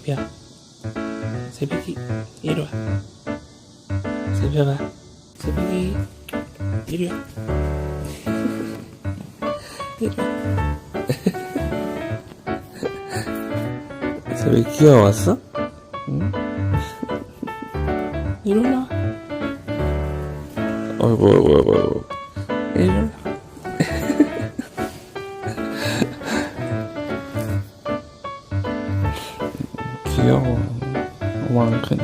새벽. 새벽이 이리 와. 새벽아. 새벽이 이리 와. 이리 와. 새벽이 귀여웠어? 응? 일어나. 어이구. 일어나. 귀여워. 오만큼.